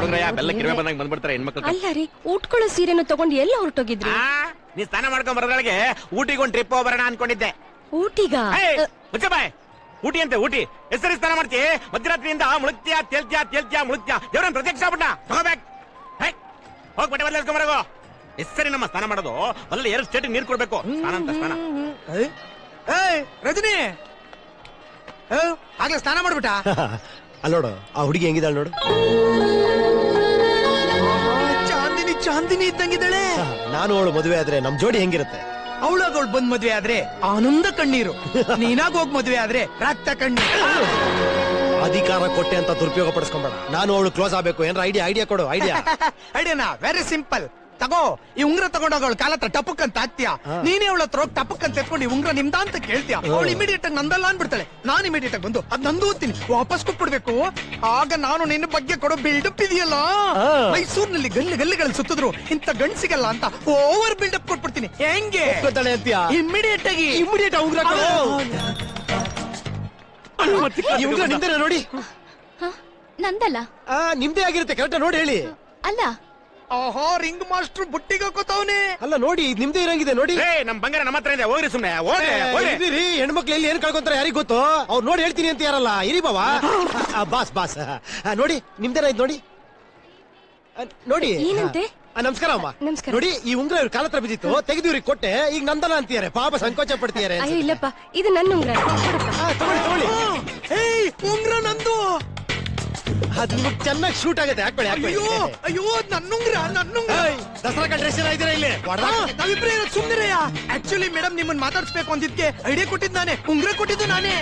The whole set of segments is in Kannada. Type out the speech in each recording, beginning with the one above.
ನೋಡಿದ್ರಯ್ಯ ಬೆಲ್ಲಕ್ಕಿರುವೆ ಬಂದಂಗ್ ಬಂದ್ಬಿಡ್ತಾರೆ ಹೆಣ್ಮಕ್ಳು. ಅಲ್ಲ ರೀ, ಉಟ್ಕೊಳ್ಳೋ ಸೀರೆನ ತಗೊಂಡು ಎಲ್ಲ ಹೊರಟೋಗಿದ್ರಿ? ನೀ ಸ್ನಾನ ಮಾಡ್ಕೊಂಡ್ ಬರೋದ್ರೊಳಗೆ ಊಟಿಗೆ ಒಂದ್ ಟ್ರಿಪ್ ಹೋಗ್ಬರೋಣ ಅನ್ಕೊಂಡಿದ್ದೆ. ಊಟಿಗ? ಬಾಯ್, ಊಟಿ ಅಂತೆ ಊಟಿ. ಹೆಸರಿ ಸ್ನಾನ ಮಾಡ್ತಿ, ಮಧ್ಯರಾತ್ರಿಯಿಂದ ಮುಳುಗ್ತೀಯಾ ತೇಲ್ತ್ಯಾ ಮುಳುಗ್ತೀಯಾ. ದೇವ್ರನ್ ಪ್ರತ್ಯಕ್ಷ ಆಗ್ಬಿಟ್ಟ. ತಗೋಬೇಕು ಹೋಗ್ ಬಟ್ಟೆ ಬದಲಾಯಿಸ್ಕೊಂಬರಗೋ. ಹೆಸರಿ ನಮ್ಮ ಸ್ನಾನ ಮಾಡೋದು ಅಲ್ಲ, 2 ಸ್ಟೇಟ್ ನೀರ್ ಕೊಡ್ಬೇಕು. ಸ್ನಾನ ಅಂತ ಸ್ನಾನ. ರಜನಿ ಆಗ್ಲೇ ಸ್ನಾನ ಮಾಡ್ಬಿಟ್ಟ. ಅಲ್ಲೋಡು ಆ ಹುಡುಗಿ ಹೆಂಗಿದ್ದಾಳ ನೋಡು. ಚಾಂದಿನಿ ಇದ್ದಂಗಿದ್ದಾಳೆ. ನಾನು ಅವಳು ಮದುವೆ ಆದ್ರೆ ನಮ್ ಜೋಡಿ ಹೆಂಗಿರುತ್ತೆ? ಅವಳಾಗ ಬಂದ್ ಮದ್ವೆ ಆದ್ರೆ ಆನಂದ ಕಣ್ಣೀರು, ನೀನಾಗ ಹೋಗ್ ಮದ್ವೆ ಆದ್ರೆ ರಕ್ತ ಕಣ್ಣೀರು. ಅಧಿಕಾರ ಕೊಟ್ಟೆ ಅಂತ ದುರುಪಯೋಗ ಪಡಿಸ್ಕೊಂಬೇಡ. ನಾನು ಅವಳು ಕ್ಲೋಸ್ ಆಗ್ಬೇಕು. ಏನಾರ ಐಡಿಯಾ ಕೊಡು. ಐಡಿಯಾನಾ? Very simple. ತಗೋ ಈ ಉಂಗ್ರ ತಗೊಂಡೋಗ ಅವಳ ಕಾಲ ಹತ್ರ ಟಪಕ್ ಅಂತ ಹಾಕ್ತಿಯಾ. ನೀನೇ ಅವಳ ಹತ್ರ ಹೋಗಿ ಟಪಕ್ ಅಂತ ಎತ್ಕೊಂಡು ಈ ಉಂಗ್ರ ನಿಮ್ದ ಅಂತ ಕೇಳ್ತೀಯ. ಅವಳು ಇಮಿಡಿಯೇಟ್ ಆಗಿ ನಂದಲ್ಲ ಅನ್ಬಿಡ್ತಾಳೆ. ನಾನು ಇಮಿಡಿಯೇಟ್ ಆಗಿ ಬಂದು ಅದ್ ನಂದು ಓದ್ತೀನಿ, ವಾಪಸ್ ಕೊಟ್ಬಿಡ್ಬೇಕು. ಆಗ ನಾನು ನಿನ್ನ ಬಗ್ಗೆ ಕೊಡೋ ಬಿಲ್ಡಪ್ ಇದೆಯಲ್ಲ, ಮೈಸೂರಿನಲ್ಲಿ ಗಲ್ಲಿಗಳಲ್ಲಿ ಸುತ್ತಿದ್ರು ಇಂತ ಗಂಡ್ಸಿಗಲ್ಲ ಅಂತ ಓವರ್ ಬಿಲ್ಡಪ್ ಕೊಟ್ಬಿಡ್ತೀನಿ. ಹೆಂಗೆ ಇಮಿಡಿಯೇಟ್ ಆಗಿ ಉಂಗ್ರ ನಿಮ್ದೇ ನೋಡಿ. ನಂದಲ್ಲ, ನಿಮ್ದೇ ಆಗಿರುತ್ತೆ. ಕರೆಕ್ಟ್ ನೋಡಿ ಹೇಳಿ. ಅಲ್ಲ, ಆಹಾ ರಿಂಗ್ ಮಾಸ್ಟರ್ ಬುಟ್ಟಿಗೆ ಹಾಕೋತಾವನೆ. ಅಲ್ಲ ನೋಡಿ, ನಿಮ್ದೇ ಇರಂಗಿದೆ ನೋಡಿ. ನಮ್ ಬಂಗಾರ ನಮ್ಮ ಹತ್ರ ಇದೆ. ಹೋಗ್ರಿ ಸುಮ್ನೆ ಹೋಗ್ರಿ. ಹೆಣ್ಮಕ್ಳು ಎಲ್ಲಿ ಏನ್ ಕಳ್ಕೊಂತಾರೆ ಯಾರಿಗ್ ಗೊತ್ತು. ಅವ್ರು ನೋಡಿ ಹೇಳ್ತೀನಿ ಅಂತ ಯಾರಲ್ಲ. ಇರಿ ಬಾವಾ. ಬಾಸ್ ನೋಡಿ, ನಿಮ್ದೇನ ಇದು ನೋಡಿ. ನೋಡಿ ಏನಂತೆ? ನಮಸ್ಕಾರ ಅಮ್ಮ. ನೋಡಿ ಈ ಉಂಗ್ರ ಇವ್ರ ಕಾಲ ಹತ್ರ ಬಿದ್ದಿತ್ತು, ತೆಗೆದು ಇವ್ರಿಗೆ ಕೊಟ್ಟೆ. ಈಗ ನಂದಲ್ಲ ಅಂತೀಯಾರೆ. ಪಾಪ ಸಂಕೋಚ ಪಡ್ತೀಯಾರೆ. ಅಯ್ಯೋ ಇಲ್ಲಪ್ಪ, ಇದು ನನ್ನ ಉಂಗ್ರ. ತಗೊಳ್ಳಿ. ಉಂಗ್ರ ನಂದು. ಅದ್ ನಿಮಗ್ ಚೆನ್ನಾಗಿ ಶೂಟ್ ಆಗುತ್ತೆ. ಹಾಕೊಳ್ಳಿ. ಅಯ್ಯೋ ನನ್ನುಂಗ್ರ. ದಸರಾ ಡ್ರೆಸ್ ಇದ್ದೀರಾ ಇಲ್ಲಿ? ನಾವಿಬ್ರೇ ಸುಂದರಯ್ಯ. ಆಕ್ಚುಲಿ ಮೇಡಮ್ ನಿಮ್ಮನ್ನ ಮಾತಾಡ್ಸ್ಬೇಕು ಅಂದಿದ್ಕೆ ಐಡಿಯಾ ಕೊಟ್ಟಿದ್ ನಾನೇ, ಉಂಗ್ರ ಕೊಟ್ಟಿದ್ದು ನಾನೇ.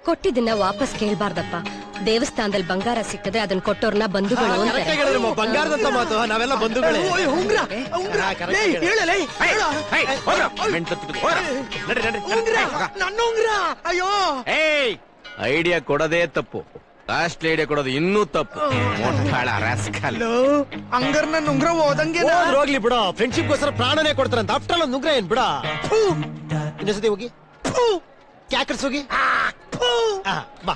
ಕೊಟ್ಟಿದ್ದನ್ನ ವಾಪಸ್ ಕೇಳ್ಬಾರ್ದಪ್ಪ. ದೇವಸ್ಥಾನದಲ್ಲಿ ಬಂಗಾರ ಸಿಕ್ಕಿದ್ರೆ ಅದನ್ನ ಕೊಟ್ಟೋರ್ನ ಬಂಧುಗಳು ಅಂತಾರೆ. ಬಂಗಾರದಂತ ಮಾತು, ನಾವೆಲ್ಲ ಬಂಧುಗಳೇ. ನನ್ನ ಉಂಗ್ರ. ಅಯ್ಯೋ ಐಡಿಯಾ ಕೊಡೋದೇ ತಪ್ಪು, ಲಾಸ್ಟ್ ಐಡಿಯಾ ಕೊಡೋದು ಇನ್ನೂ ತಪ್ಪು. ಹಂಗಾರ ನನ್ನ ಉಂಗ್ರ ಹೋದಂಗೆ ಹೋಗ್ಲಿ ಬಿಡ. ಫ್ರೆಂಡ್ಶಿಪ್ ಗೋಸ್ಕರ ಪ್ರಾಣನೇ ಕೊಡ್ತಾರಂತ. ಆಫ್ಟರ್ ಒಂದು ಉಂಗ್ರ ಏನ್ ಬಿಡ. ಇನ್ನೊಂದ್ಸತಿ ಹೋಗಿ ಕ್ಯಾಕರ್ಸ್ ಹೋಗಿ ಬಾ.